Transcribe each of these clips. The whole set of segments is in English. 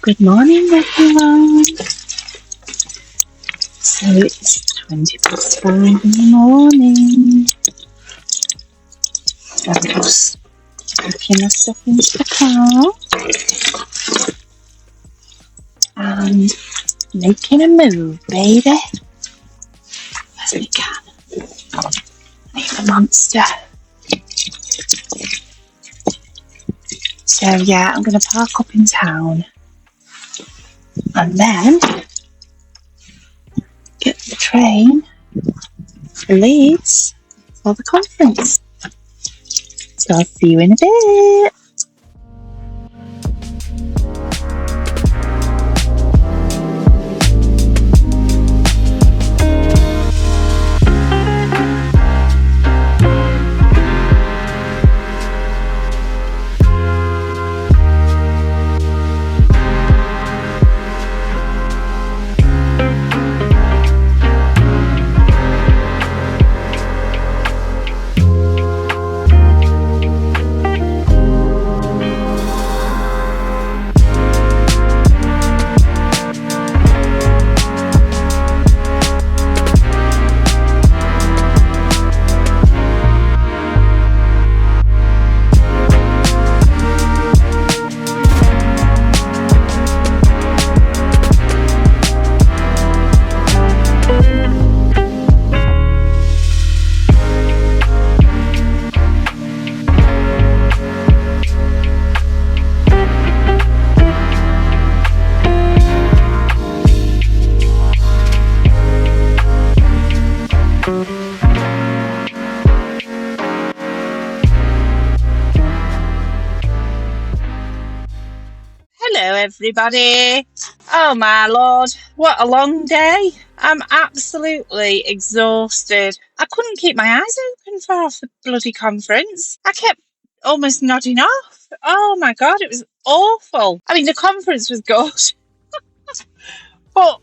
Good morning, everyone. So it's 5:20 in the morning. So I'm just packing my stuff into the car and making a move, baby. As we can. Make a monster. So yeah, I'm going to park up in town and then get the train to Leeds for the conference. So I'll see you in a bit. Hello everybody. Oh my lord, what a long day. I'm absolutely exhausted. I couldn't keep my eyes open for half the bloody conference. I kept almost nodding off. Oh my god, it was awful. I mean, the conference was good, but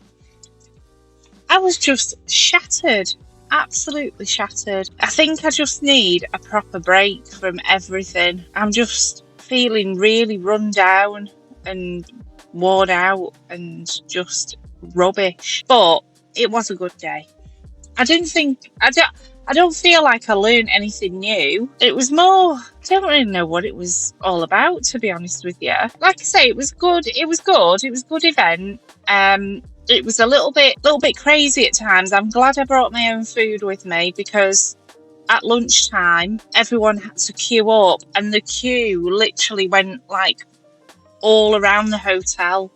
I was just shattered. Absolutely shattered. I think I just need a proper break from everything. I'm just feeling really run down and worn out and just rubbish. But it was a good day. I don't feel like I learned anything new. It was more, I don't really know what it was all about, to be honest with you. Like I say, it was good. It was a good event. It was a little bit crazy at times. I'm glad I brought my own food with me because at lunchtime, everyone had to queue up and the queue literally went like all around the hotel.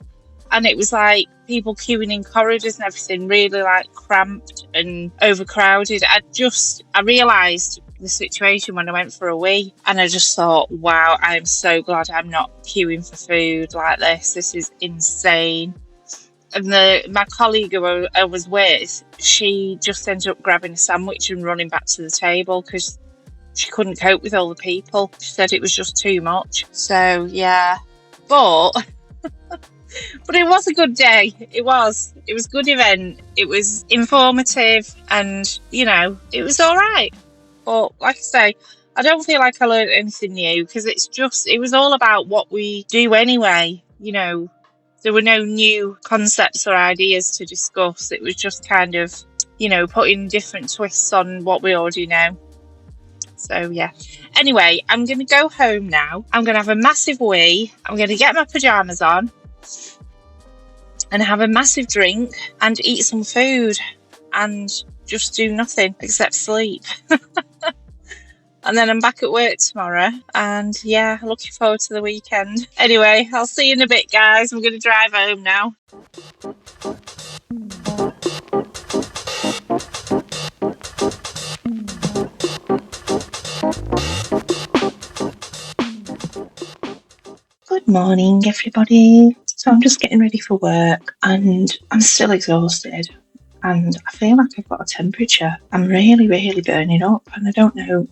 And it was like people queuing in corridors and everything, really like cramped and overcrowded. I realised the situation when I went for a wee and I just thought, wow, I am so glad I'm not queuing for food like this. This is insane. And my colleague who I was with, she just ended up grabbing a sandwich and running back to the table because she couldn't cope with all the people. She said it was just too much. So, yeah. But it was a good day. It was a good event. It was informative and, it was all right. But like I say, I don't feel like I learned anything new because it was all about what we do anyway, There were no new concepts or ideas to discuss. It was just kind of, putting different twists on what we already know. So, yeah. Anyway, I'm going to go home now. I'm going to have a massive wee. I'm going to get my pyjamas on and have a massive drink and eat some food and just do nothing except sleep. And then I'm back at work tomorrow. And yeah, looking forward to the weekend. Anyway, I'll see you in a bit, guys. I'm going to drive home now. Good morning, everybody. So I'm just getting ready for work and I'm still exhausted. And I feel like I've got a temperature. I'm really, really burning up and I don't know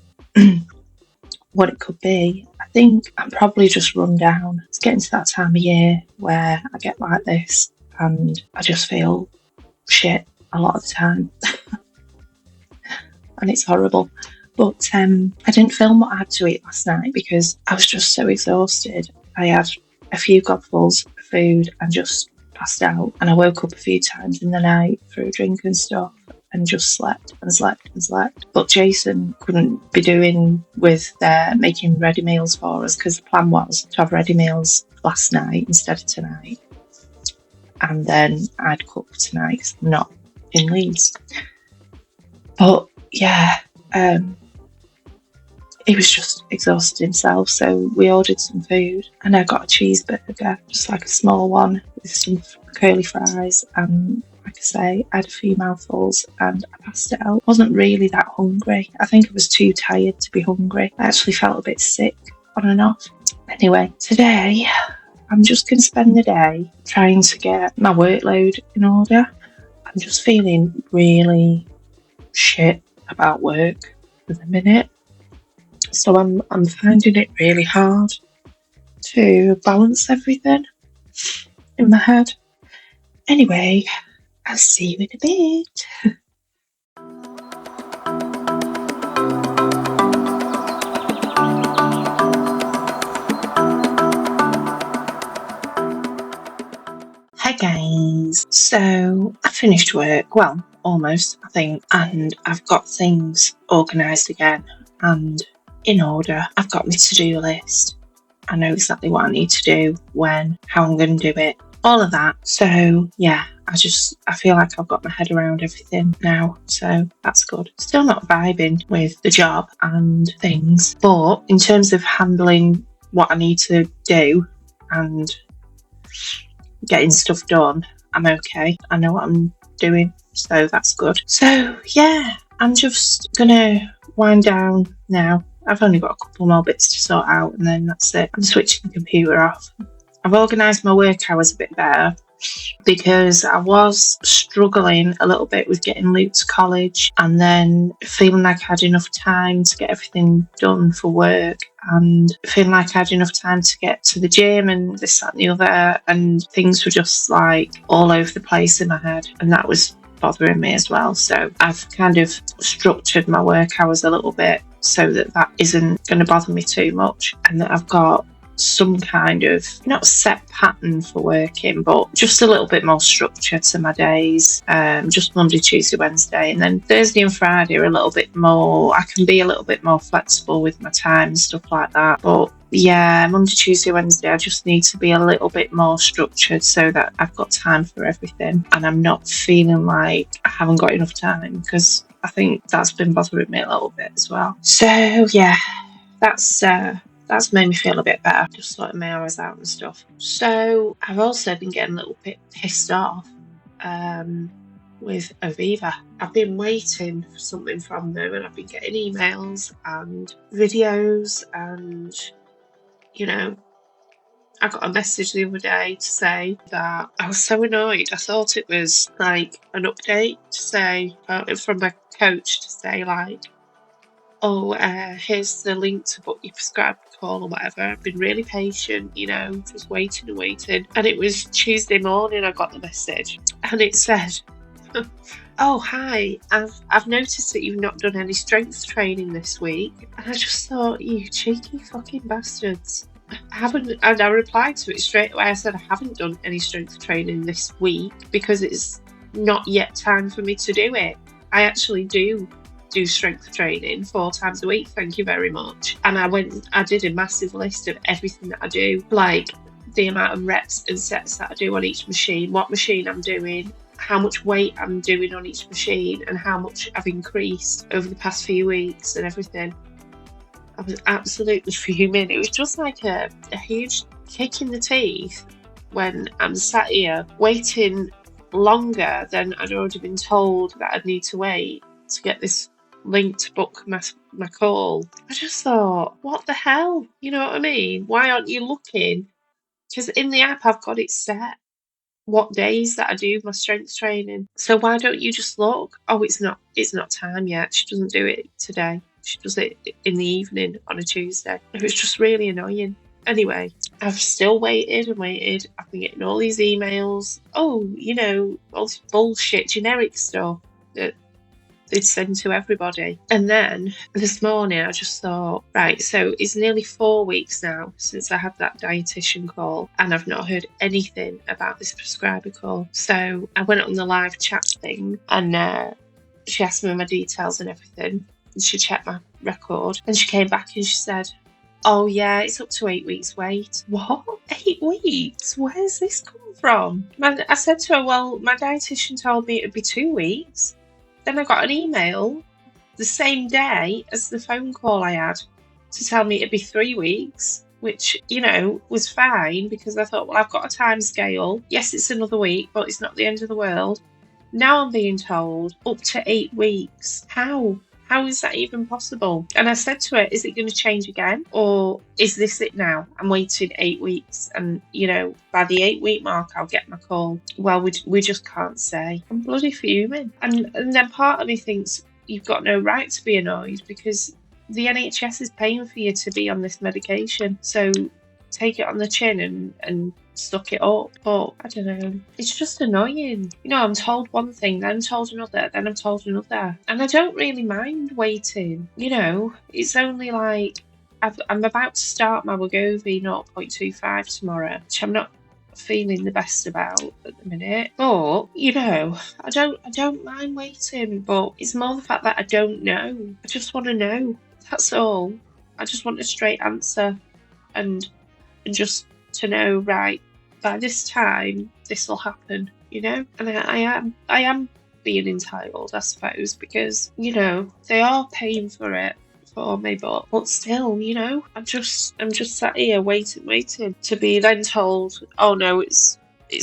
what it could be. I think I'm probably just run down. It's getting to that time of year where I get like this and I just feel shit a lot of the time. And it's horrible. But I didn't film what I had to eat last night because I was just so exhausted. I had a few gobfuls of food and just passed out. And I woke up a few times in the night for a drink and stuff and just slept and slept and slept. But Jason couldn't be doing with making ready meals for us, because the plan was to have ready meals last night instead of tonight. And then I'd cook tonight because I'm not in Leeds. But yeah, he was just exhausted himself, so we ordered some food and I got a cheeseburger, just like a small one with some curly fries, and like I say, I had a few mouthfuls and I passed it out. I wasn't really that hungry. I think I was too tired to be hungry. I actually felt a bit sick on and off. Anyway, today I'm just going to spend the day trying to get my workload in order. I'm just feeling really shit about work at the minute. So I'm finding it really hard to balance everything in my head. Anyway, I'll see you in a bit. Hi guys. So I finished work, well, almost, I think, and I've got things organised again and in order. I've got my to-do list. I know exactly what I need to do, when, how I'm going to do it, all of that. So yeah, I feel like I've got my head around everything now, so that's good. Still not vibing with the job and things, but in terms of handling what I need to do and getting stuff done, I'm okay. I know what I'm doing, so that's good. So yeah, I'm just gonna wind down now. I've only got a couple more bits to sort out and then that's it. I'm switching the computer off. I've organised my work hours a bit better because I was struggling a little bit with getting Luke to college and then feeling like I had enough time to get everything done for work and feeling like I had enough time to get to the gym and this, that and the other, and things were just like all over the place in my head, and that was bothering me as well. So I've kind of structured my work hours a little bit so that isn't going to bother me too much, and that I've got some kind of, not set pattern for working, but just a little bit more structure to my days. Just Monday, Tuesday, Wednesday, and then Thursday and Friday are a little bit more, I can be a little bit more flexible with my time and stuff like that. But yeah, Monday, Tuesday, Wednesday, I just need to be a little bit more structured so that I've got time for everything and I'm not feeling like I haven't got enough time, because I think that's been bothering me a little bit as well. So yeah, that's made me feel a bit better, just sorting my hours out and stuff. So I've also been getting a little bit pissed off with Oviva. I've been waiting for something from them and I've been getting emails and videos, and you know, I got a message the other day to say that I was so annoyed. I thought it was like an update to say from my coach to say like, oh, here's the link to book your prescribed call or whatever. I've been really patient, you know, just waiting and waiting. And it was Tuesday morning I got the message and it said, oh, hi, I've noticed that you've not done any strength training this week. And I just thought, you cheeky fucking bastards. I haven't, and I replied to it straight away. I said, I haven't done any strength training this week because it's not yet time for me to do it. I actually do strength training 4 times a week, thank you very much. And I did a massive list of everything that I do, like the amount of reps and sets that I do on each machine, what machine I'm doing, how much weight I'm doing on each machine, and how much I've increased over the past few weeks and everything. I was absolutely fuming. It was just like a huge kick in the teeth when I'm sat here waiting longer than I'd already been told that I'd need to wait to get this link to book my call. I just thought, what the hell? You know what I mean? Why aren't you looking? Because in the app I've got it set what days that I do my strength training. So why don't you just look? Oh, it's not time yet. She doesn't do it today. She does it in the evening on a Tuesday. It was just really annoying. Anyway, I've still waited and waited. I've been getting all these emails. Oh, you know, all this bullshit, generic stuff that they'd send to everybody. And then this morning I just thought, right, so it's nearly 4 weeks now since I had that dietitian call, and I've not heard anything about this prescriber call. So I went on the live chat thing, and she asked me my details and everything, and she checked my record, and she came back and she said, oh yeah, it's up to 8 weeks wait. What? 8 weeks? Where's this come from? I said to her, well, my dietitian told me it'd be 2 weeks. Then I got an email the same day as the phone call I had to tell me it'd be 3 weeks, which, you know, was fine because I thought, well, I've got a time scale. Yes, it's another week, but it's not the end of the world. Now I'm being told up to 8 weeks. How? How is that even possible? And I said to her, is it going to change again? Or is this it now? I'm waiting 8 weeks. And, you know, by the 8-week mark, I'll get my call. Well, we just can't say. I'm bloody fuming. And then part of me thinks you've got no right to be annoyed because the NHS is paying for you to be on this medication. So take it on the chin and suck it up. But I don't know, it's just annoying. You know, I'm told one thing, then I'm told another, then I'm told another, and I don't really mind waiting. You know, it's only like I'm about to start my Wegovy 0.25 tomorrow, which I'm not feeling the best about at the minute. But you know, I don't mind waiting, but it's more the fact that I don't know. I just want to know. That's all. I just want a straight answer, and just to know, right, by this time this will happen, you know. And I am being entitled, I suppose, because, you know, they are paying for it for me, but still, you know, I'm just sat here waiting to be then told, oh no, it's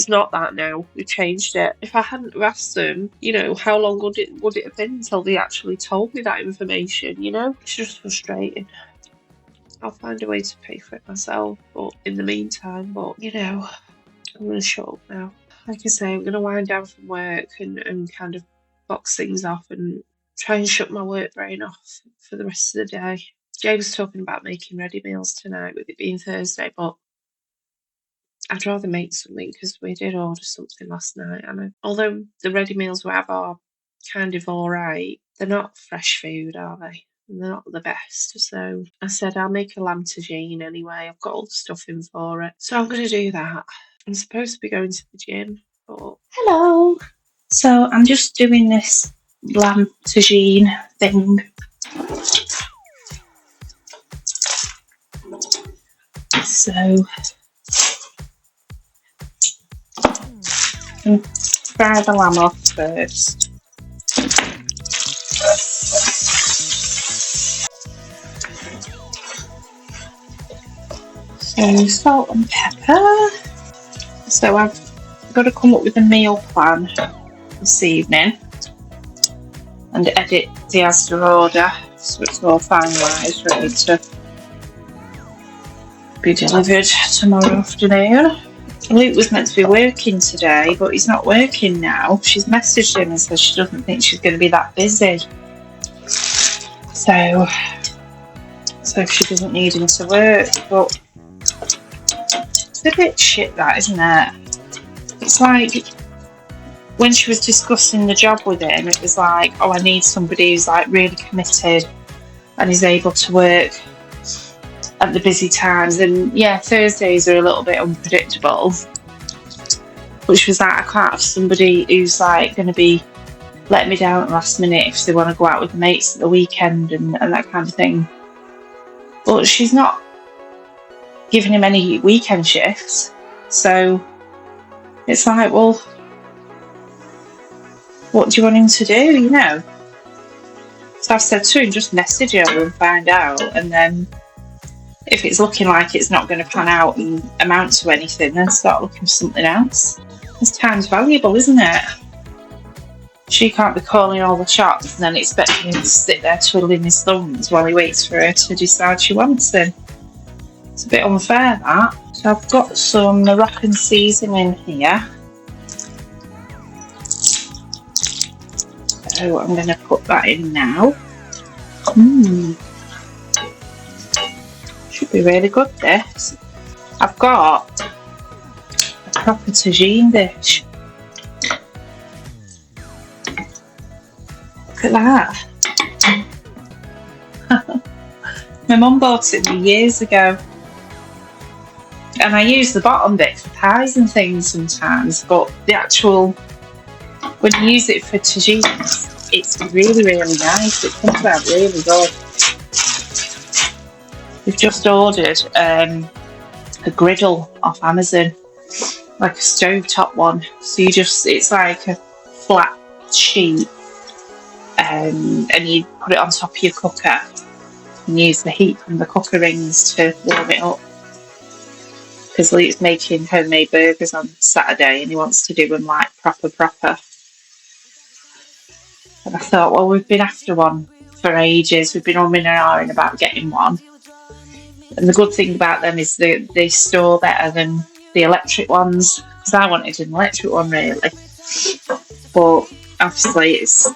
not that now, we changed it. If I hadn't asked them, you know, how long would it have been until they actually told me that information, you know? It's just frustrating. I'll find a way to pay for it myself, but in the meantime, you know, I'm going to shut up now. Like I say, I'm going to wind down from work and kind of box things off and try and shut my work brain off for the rest of the day. Jay was talking about making ready meals tonight with it being Thursday, but I'd rather make something because we did order something last night, and although the ready meals we have are kind of all right, they're not fresh food, are they? They're not the best. So I said I'll make a lamb tagine anyway. I've got all the stuff in for it. So I'm going to do that. I'm supposed to be going to the gym, but hello. So I'm just doing this lamb tagine thing. So I'm fry the lamb off first. So salt and pepper. So I've got to come up with a meal plan this evening and edit the Asda order so it's all finalised, ready to be delivered tomorrow afternoon. Luke was meant to be working today, but he's not working now. She's messaged him and said she doesn't think she's going to be that busy. So she doesn't need him to work, but it's a bit shit, that, isn't it? It's like when she was discussing the job with him, it was like, oh, I need somebody who's like really committed and is able to work at the busy times. And yeah, Thursdays are a little bit unpredictable, but she was like, I can't have somebody who's like going to be letting me down at the last minute if they want to go out with the mates at the weekend and that kind of thing. But she's not giving him any weekend shifts, so it's like, well, what do you want him to do, you know? So I've said to him, just message her and find out, and then if it's looking like it's not going to pan out and amount to anything, then start looking for something else. This time's valuable, isn't it? She can't be calling all the shots and then expecting him to sit there twiddling his thumbs while he waits for her to decide she wants him. It's a bit unfair, that. So I've got some Moroccan seasoning here. So I'm going to put that in now. Should be really good, this. I've got a proper tagine dish. Look at that. My mum bought it me years ago. And I use the bottom bit for pies and things sometimes, but the actual, when you use it for tagines, it's really, really nice. It comes out really good. We've just ordered a griddle off Amazon, like a stovetop one. So it's like a flat sheet, and you put it on top of your cooker and use the heat from the cooker rings to warm it up. Because Luke's making homemade burgers on Saturday and he wants to do them like proper. And I thought, well, we've been after one for ages. We've been umming and ahhing about getting one. And the good thing about them is they store better than the electric ones. Because I wanted an electric one, really. But obviously it's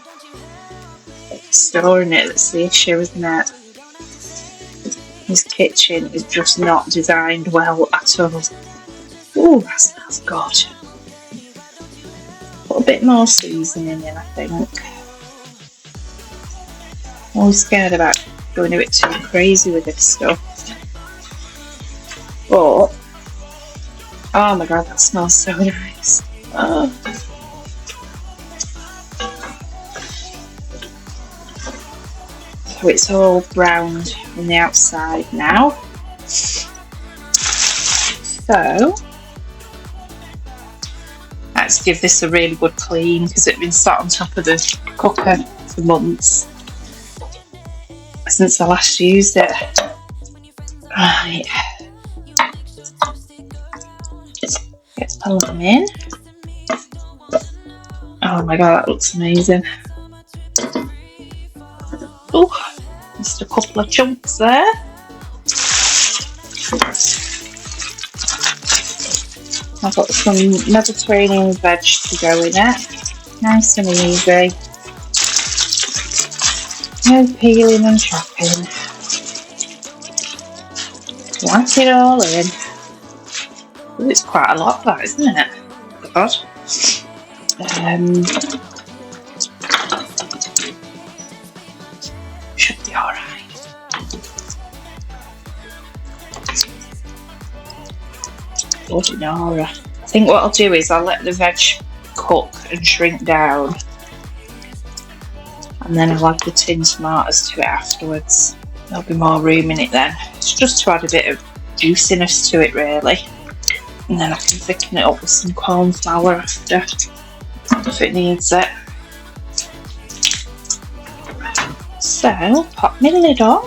storing it that's the issue, isn't it? His kitchen is just not designed well at all. Ooh, that smells good. Put a bit more seasoning in, I think. I'm always scared about going a bit too crazy with this stuff. But, oh my god, that smells so nice. Oh. So it's all browned on the outside now. So, let's give this a really good clean because it's been sat on top of the cooker for months since I last used it. Right. Get the lime in. Oh my god, that looks amazing. Oh, just a couple of chunks there. I've got some Mediterranean veg to go in it. Nice and easy. No peeling and chopping. Whack it all in. Ooh, it's quite a lot, that, isn't it? God. Should be alright. Ordinara. I think what I'll do is I'll let the veg cook and shrink down, and then I'll add the tinned tomatoes to it afterwards. There'll be more room in it then. It's just to add a bit of juiciness to it, really. And then I can thicken it up with some corn flour after, if it needs it. So, pop my lid on.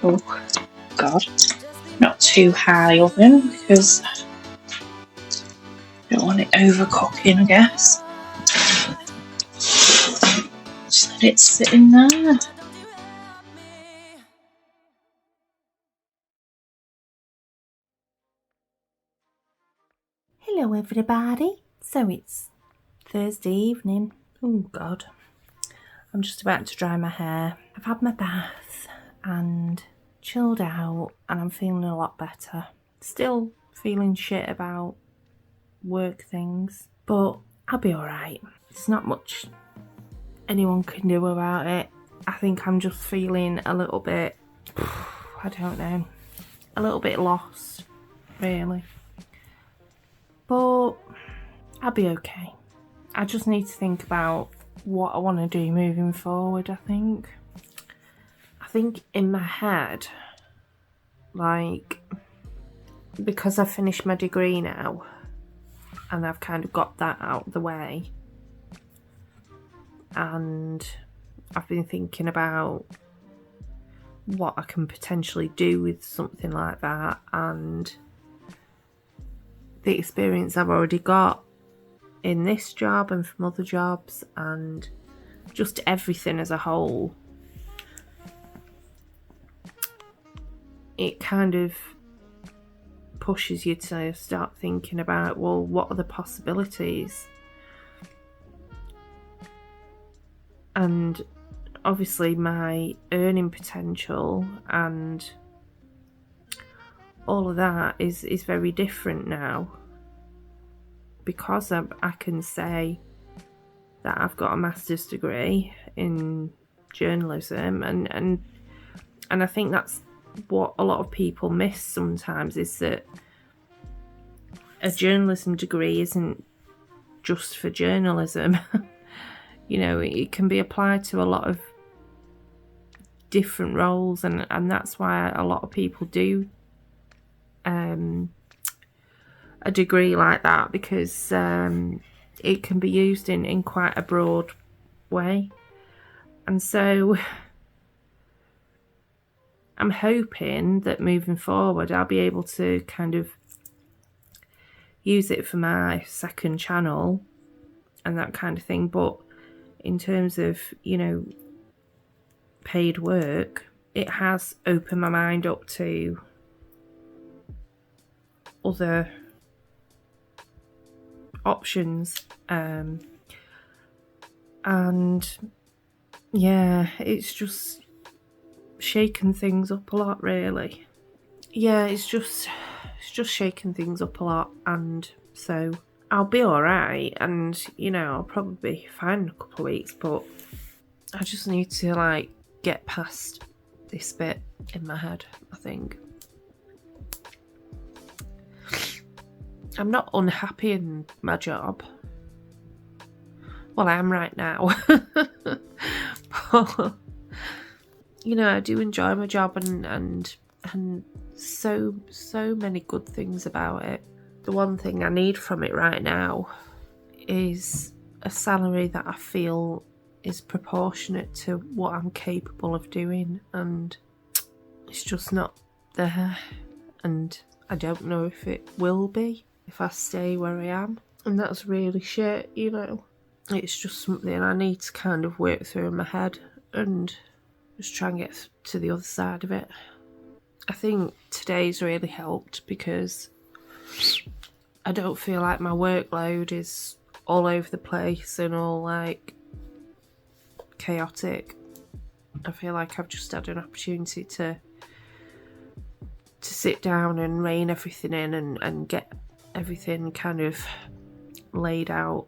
Oh, God. Not too high oven because I don't want it overcooking, I guess. Just let it sit in there. Hello everybody. So it's Thursday evening. Oh God. I'm just about to dry my hair. I've had my bath and chilled out and I'm feeling a lot better. Still feeling shit about work things, but I'll be alright. There's not much anyone can do about it. I think I'm just feeling a little bit, I don't know, a little bit lost, really. But I'll be okay. I just need to think about what I want to do moving forward, I think. I think in my head, like, because I've finished my degree now and I've kind of got that out of the way, and I've been thinking about what I can potentially do with something like that and the experience I've already got in this job and from other jobs and just everything as a whole. It kind of pushes you to start thinking about, well, what are the possibilities? And obviously my earning potential and all of that is very different now, because I can say that I've got a master's degree in journalism, and I think that's what a lot of people miss sometimes, is that a journalism degree isn't just for journalism. You know, it can be applied to a lot of different roles, and that's why a lot of people do a degree like that, because it can be used in quite a broad way. And so I'm hoping that moving forward I'll be able to kind of use it for my second channel and that kind of thing. But in terms of, you know, paid work, it has opened my mind up to other options, and yeah, it's just shaken things up a lot, really. Yeah, it's just shaken things up a lot, and so I'll be alright, and you know, I'll probably be fine in a couple of weeks, but I just need to like get past this bit in my head, I think. I'm not unhappy in my job. Well, I am right now. But, you know, I do enjoy my job, and so many good things about it. The one thing I need from it right now is a salary that I feel is proportionate to what I'm capable of doing, and it's just not there, and I don't know if it will be if I stay where I am, and that's really shit, you know. It's just something I need to kind of work through in my head and just try and get to the other side of it. I think today's really helped because I don't feel like my workload is all over the place and all like chaotic. I feel like I've just had an opportunity to sit down and rein everything in and get everything kind of laid out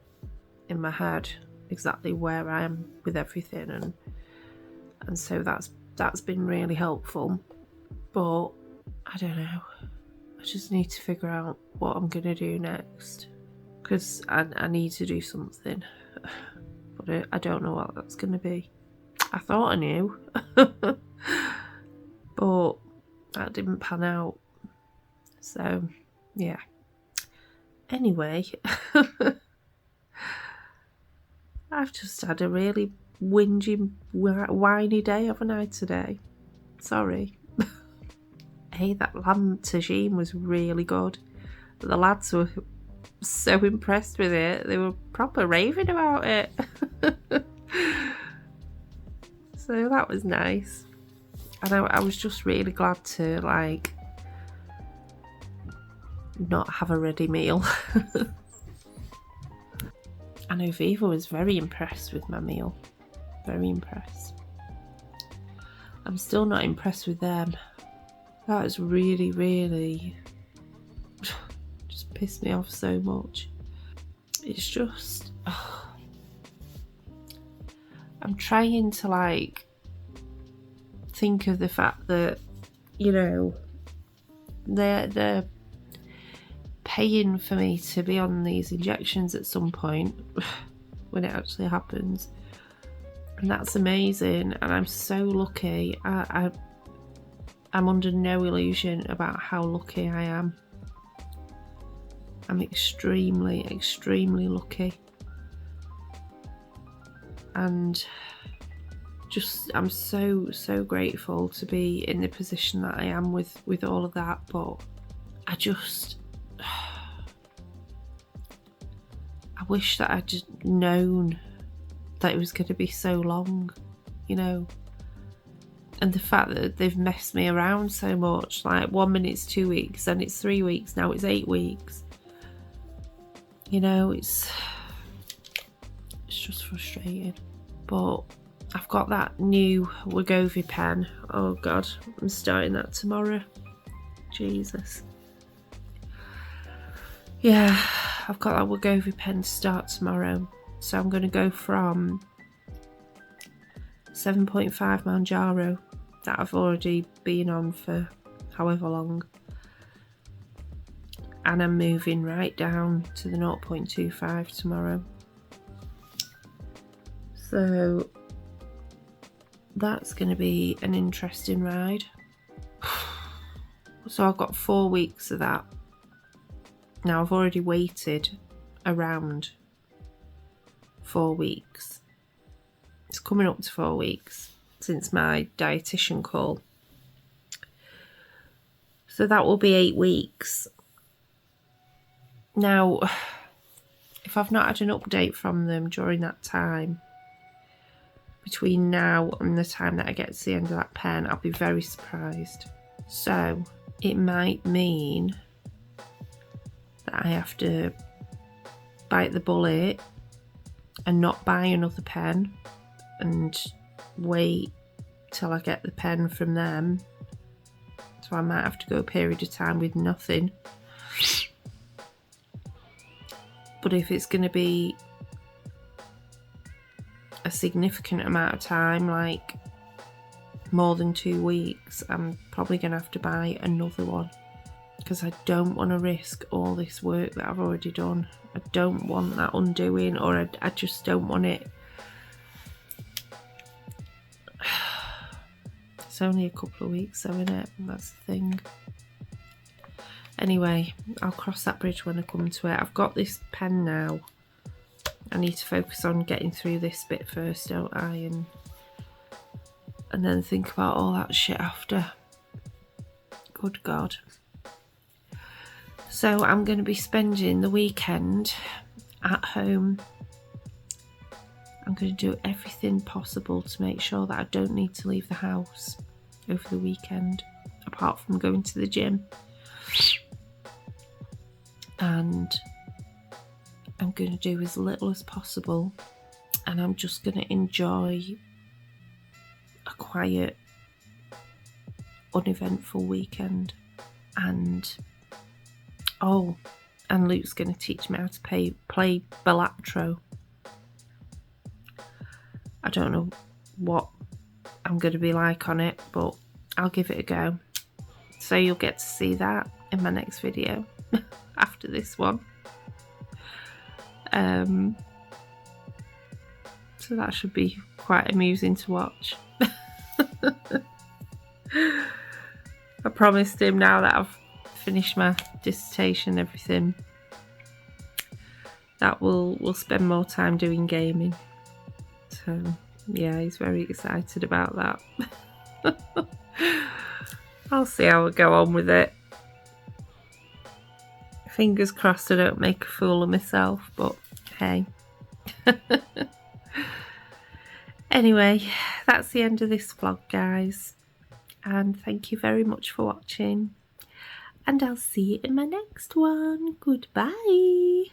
in my head, exactly where I am with everything, and so that's been really helpful. But I don't know, I just need to figure out what I'm gonna do next, because I need to do something, but I don't know what that's gonna be. I thought I knew, but that didn't pan out, so yeah. Anyway, I've just had a really whingy, whiny day, haven't I, today? Sorry. Hey, that lamb tagine was really good. The lads were so impressed with it. They were proper raving about it. So that was nice. And I was just really glad to, like, not have a ready meal. And Oviva was very impressed with my meal. Very impressed. I'm still not impressed with them. That was really, really just pissed me off so much. It's just... I'm trying to, like, think of the fact that, you know, they're paying for me to be on these injections at some point when it actually happens, and that's amazing, and I'm so lucky. I'm under no illusion about how lucky I am. I'm extremely, extremely lucky, and just I'm so grateful to be in the position that I am with all of that. But I just I wish that I'd just known that it was going to be so long, you know. And the fact that they've messed me around so much, like 1 minute it's 2 weeks, then it's 3 weeks, now it's 8 weeks. You know, it's just frustrating. But I've got that new Wegovy pen. Oh God, I'm starting that tomorrow. Jesus. Yeah, I've got that Wegovy pen to start tomorrow. So I'm going to go from 7.5 Mounjaro that I've already been on for however long, and I'm moving right down to the 0.25 tomorrow. So that's going to be an interesting ride. So I've got 4 weeks of that. Now I've already waited around 4 weeks. It's coming up to 4 weeks since my dietitian call. So that will be 8 weeks. Now, if I've not had an update from them during that time, between now and the time that I get to the end of that pen, I'll be very surprised. So it might mean that I have to bite the bullet and not buy another pen and wait till I get the pen from them. So I might have to go a period of time with nothing. But if it's going to be a significant amount of time, like more than 2 weeks, I'm probably going to have to buy another one, because I don't want to risk all this work that I've already done. I don't want that undoing, or I just don't want it. It's only a couple of weeks though, isn't it? That's the thing. Anyway, I'll cross that bridge when I come to it. I've got this pen now. I need to focus on getting through this bit first, don't I? And then think about all that shit after. Good God. So I'm going to be spending the weekend at home. I'm going to do everything possible to make sure that I don't need to leave the house over the weekend, apart from going to the gym. And I'm going to do as little as possible, and I'm just going to enjoy a quiet, uneventful weekend. And Luke's going to teach me how to play Balatro. I don't know what I'm going to be like on it, but I'll give it a go. So you'll get to see that in my next video after this one. So that should be quite amusing to watch. I promised him, now that I've finished my dissertation and everything, that we'll spend more time doing gaming. So yeah, he's very excited about that. I'll see how I go on with it. Fingers crossed I don't make a fool of myself, but hey. Anyway, that's the end of this vlog, guys. And thank you very much for watching. And I'll see you in my next one. Goodbye.